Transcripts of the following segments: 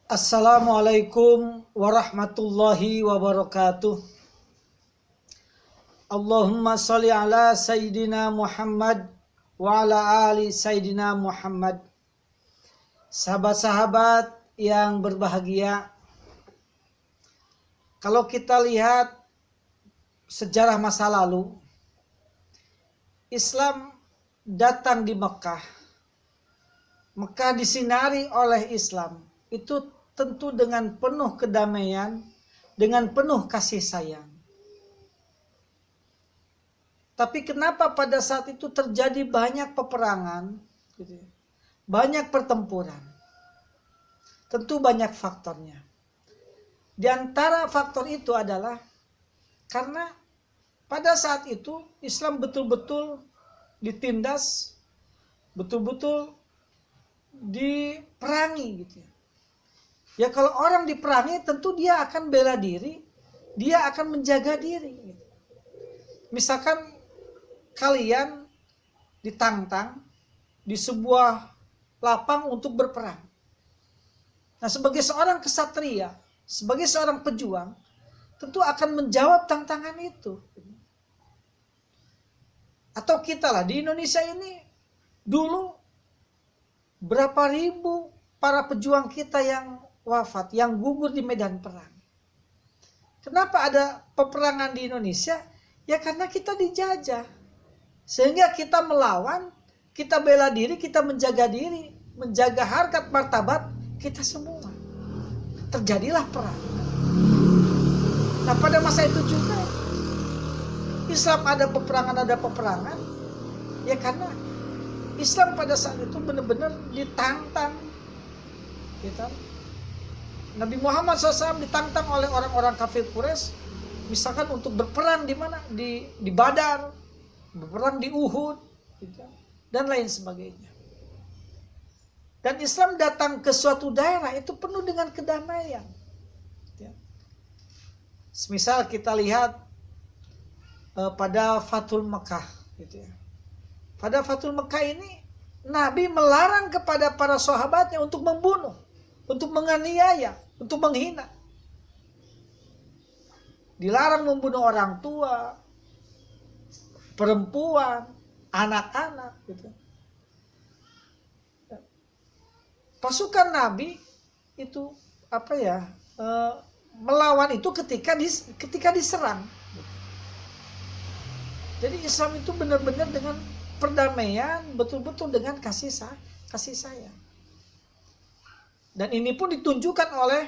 Assalamualaikum warahmatullahi wabarakatuh. Allahumma sholli ala Sayyidina Muhammad wa ala ali Sayyidina Muhammad. Sahabat-sahabat yang berbahagia, kalau kita lihat sejarah masa lalu, Islam datang di Mekah. Mekah disinari oleh Islam. Itu tentu dengan penuh kedamaian, dengan penuh kasih sayang. Tapi kenapa pada saat itu terjadi banyak peperangan, banyak pertempuran? Tentu banyak faktornya. Di antara faktor itu adalah karena pada saat itu Islam betul-betul ditindas, betul-betul diperangi gitu ya. Ya kalau orang diperangi tentu dia akan bela diri, dia akan menjaga diri. Misalkan kalian ditantang di sebuah lapang untuk berperang. Nah sebagai seorang kesatria, sebagai seorang pejuang, tentu akan menjawab tantangan itu. Atau kita lah di Indonesia ini dulu berapa ribu para pejuang kita yang wafat, yang gugur di medan perang. Kenapa ada peperangan di Indonesia? Ya karena kita dijajah. Sehingga kita melawan, kita bela diri, kita menjaga diri, menjaga harkat martabat kita semua. Terjadilah perang. Nah pada masa itu juga Islam ada peperangan, ya karena Islam pada saat itu benar-benar ditantang. Gitu. Nabi Muhammad SAW ditantang oleh orang-orang kafir Quraisy, misalkan untuk berperang di mana? Di Badar, berperang di Uhud, gitu, dan lain sebagainya. Dan Islam datang ke suatu daerah itu penuh dengan kedamaian. Gitu. Semisal kita lihat pada Fathul Mekah, gitu ya. Pada Fathul Mekah ini Nabi melarang kepada para sahabatnya untuk membunuh, untuk menganiaya, untuk menghina. Dilarang membunuh orang tua, perempuan, anak-anak gitu. Pasukan Nabi itu melawan itu ketika diserang. Jadi Islam itu benar-benar dengan perdamaian, betul-betul dengan kasih sayang. Dan ini pun ditunjukkan oleh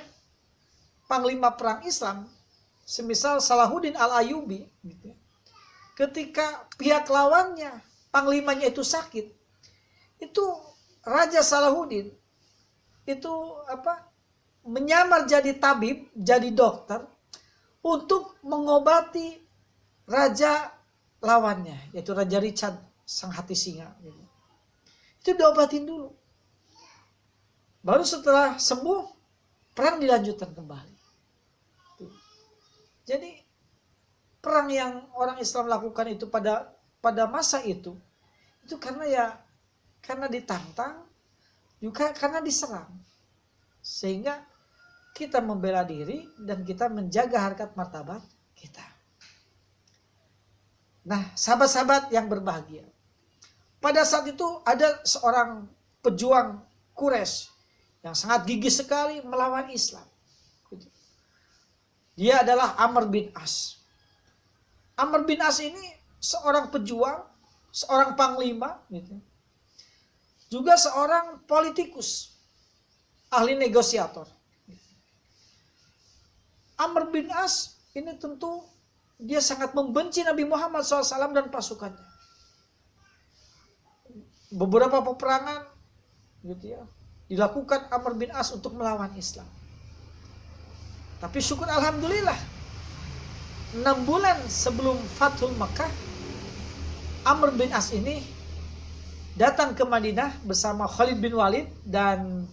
panglima perang Islam, semisal Salahuddin Al-Ayyubi. Gitu. Ketika pihak lawannya, panglimanya itu sakit, itu Raja Salahuddin itu menyamar jadi tabib, jadi dokter untuk mengobati raja lawannya, yaitu Raja Richard sang hati singa. Gitu. Itu diobatin dulu. Baru setelah sembuh, perang dilanjutkan kembali. Jadi perang yang orang Islam lakukan itu pada masa itu karena ditantang, juga karena diserang. Sehingga kita membela diri dan kita menjaga harkat martabat kita. Nah, sahabat-sahabat yang berbahagia. Pada saat itu ada seorang pejuang Quraisy yang sangat gigih sekali melawan Islam. Dia adalah Amr bin As. Amr bin As ini seorang pejuang, seorang panglima, gitu. Juga seorang politikus, ahli negosiator. Amr bin As ini tentu dia sangat membenci Nabi Muhammad SAW dan pasukannya. Beberapa peperangan, gitu ya, dilakukan Amr bin As untuk melawan Islam. Tapi syukur alhamdulillah 6 bulan sebelum Fathul Mekah, Amr bin As ini datang ke Madinah bersama Khalid bin Walid dan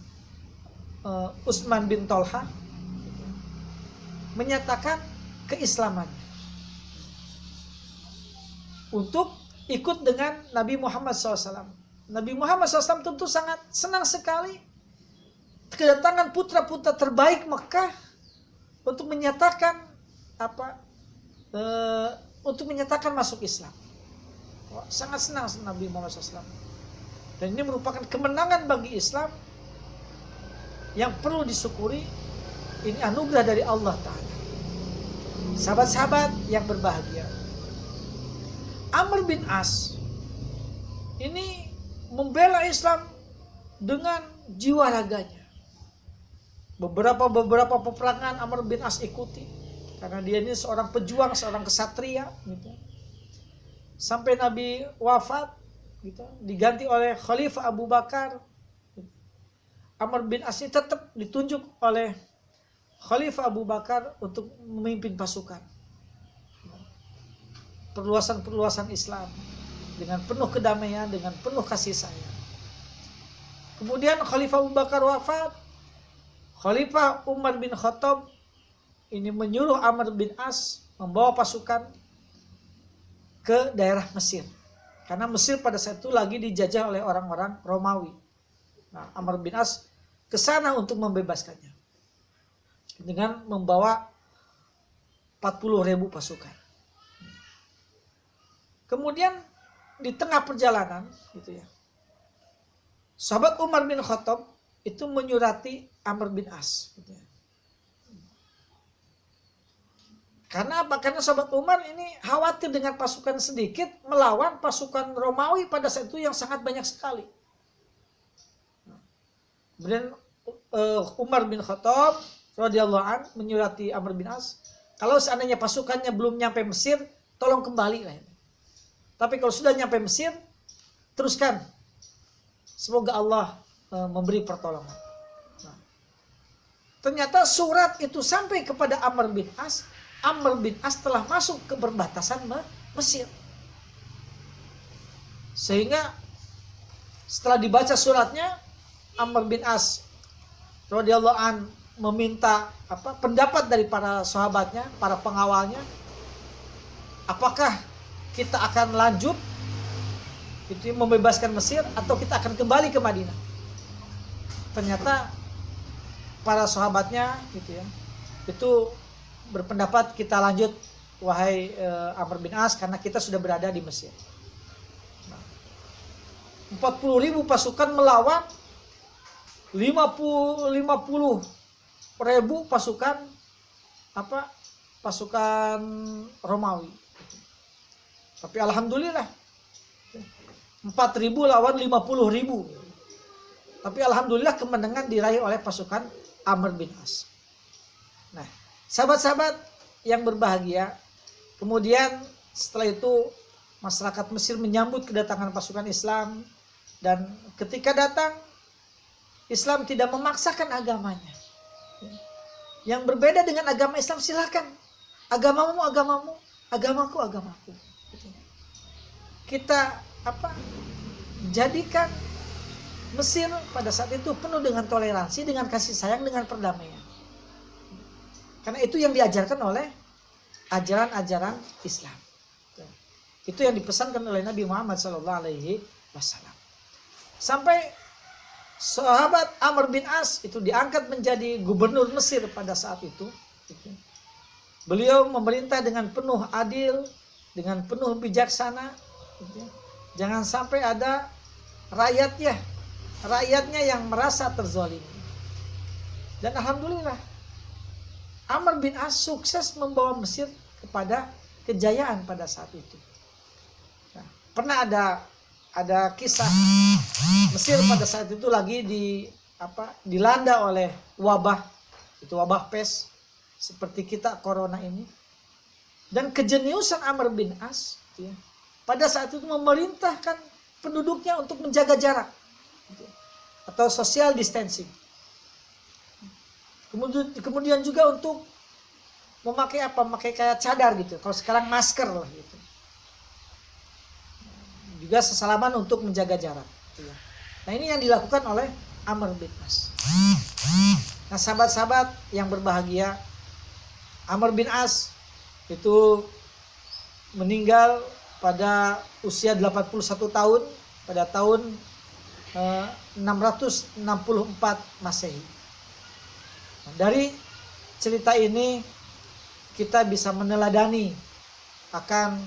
Utsman bin Tolha, menyatakan keislamannya untuk ikut dengan Nabi Muhammad SAW. Nabi Muhammad SAW tentu sangat senang sekali kedatangan putra-putra terbaik Mekah untuk menyatakan untuk menyatakan masuk Islam. Wah, sangat senang Nabi Muhammad SAW. Dan ini merupakan kemenangan bagi Islam yang perlu disyukuri. Ini anugerah dari Allah Ta'ala. Sahabat-sahabat yang berbahagia, Amr bin As ini membela Islam dengan jiwa raganya. Beberapa peperangan Amr bin As ikuti, karena dia ini seorang pejuang, seorang kesatria gitu. Sampai Nabi wafat gitu, diganti oleh Khalifah Abu Bakar. Amr bin As ini tetap ditunjuk oleh Khalifah Abu Bakar untuk memimpin pasukan. Perluasan Islam dengan penuh kedamaian, dengan penuh kasih sayang. Kemudian Khalifah Abu Bakar wafat, Khalifah Umar bin Khattab ini menyuruh Amr bin As membawa pasukan ke daerah Mesir. Karena Mesir pada saat itu lagi dijajah oleh orang-orang Romawi. Nah, Amr bin As ke sana untuk membebaskannya dengan membawa 40.000 pasukan. Kemudian di tengah perjalanan gitu ya, sahabat Umar bin Khattab itu menyurati Amr bin As gitu ya. Karena apa? Karena sahabat Umar ini khawatir dengan pasukan sedikit melawan pasukan Romawi pada saat itu yang sangat banyak sekali. Kemudian Umar bin Khattab radhiyallahu an menyurati Amr bin As, kalau seandainya pasukannya belum nyampe Mesir, tolong kembali lah. Tapi kalau sudah nyampe Mesir, teruskan. Semoga Allah memberi pertolongan. Nah, ternyata surat itu sampai kepada Amr bin As. Amr bin As telah masuk ke perbatasan Mesir. Sehingga setelah dibaca suratnya, Amr bin As radhiyallahu an meminta pendapat dari para sahabatnya, para pengawalnya. Apakah kita akan lanjut itu membebaskan Mesir atau kita akan kembali ke Madinah? Ternyata para sahabatnya gitu ya, itu berpendapat kita lanjut wahai Amr bin As, karena kita sudah berada di Mesir. 40.000 pasukan melawan 50.000 pasukan pasukan Romawi. Tapi alhamdulillah 4.000 lawan 50.000. Tapi alhamdulillah kemenangan diraih oleh pasukan Amr bin As. Nah, sahabat-sahabat yang berbahagia, kemudian setelah itu masyarakat Mesir menyambut kedatangan pasukan Islam, dan ketika datang Islam tidak memaksakan agamanya. Yang berbeda dengan agama Islam silakan, agamamu agamamu, agamaku agamaku. Kita jadikan Mesir pada saat itu penuh dengan toleransi, dengan kasih sayang, dengan perdamaian. Karena itu yang diajarkan oleh ajaran-ajaran Islam. Itu yang dipesankan oleh Nabi Muhammad SAW. Sampai sahabat Amr bin As itu diangkat menjadi gubernur Mesir pada saat itu. Beliau memerintah dengan penuh adil, dengan penuh bijaksana. Jangan sampai ada rakyatnya yang merasa terzalimi. Dan alhamdulillah Amr bin As sukses membawa Mesir kepada kejayaan pada saat itu. Nah, pernah ada kisah Mesir pada saat itu lagi dilanda oleh wabah, itu wabah pes seperti kita corona ini. Dan kejeniusan Amr bin As pada saat itu memerintahkan penduduknya untuk menjaga jarak atau social distancing. Kemudian juga untuk memakai kayak cadar gitu. Kalau sekarang masker lah gitu. Juga sesalaman untuk menjaga jarak. Nah, ini yang dilakukan oleh Amr bin As. Nah, sahabat-sahabat yang berbahagia, Amr bin As itu meninggal pada usia 81 tahun pada tahun 664 Masehi. Dari cerita ini kita bisa meneladani akan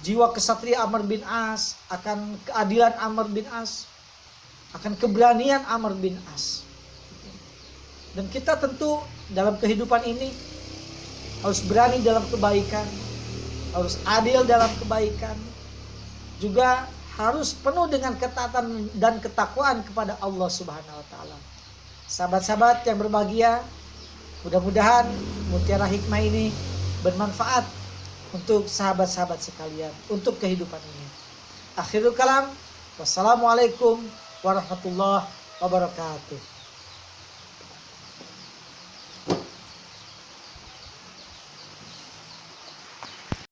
jiwa kesatria Amr bin As, akan keadilan Amr bin As, akan keberanian Amr bin As. Dan kita tentu dalam kehidupan ini harus berani dalam kebaikan, harus adil dalam kebaikan, juga harus penuh dengan ketaatan dan ketakwaan kepada Allah Subhanahu wa taala. Sahabat-sahabat yang berbahagia, mudah-mudahan mutiara hikmah ini bermanfaat untuk sahabat-sahabat sekalian, untuk kehidupan ini. Akhirul kalam, wassalamualaikum warahmatullahi wabarakatuh.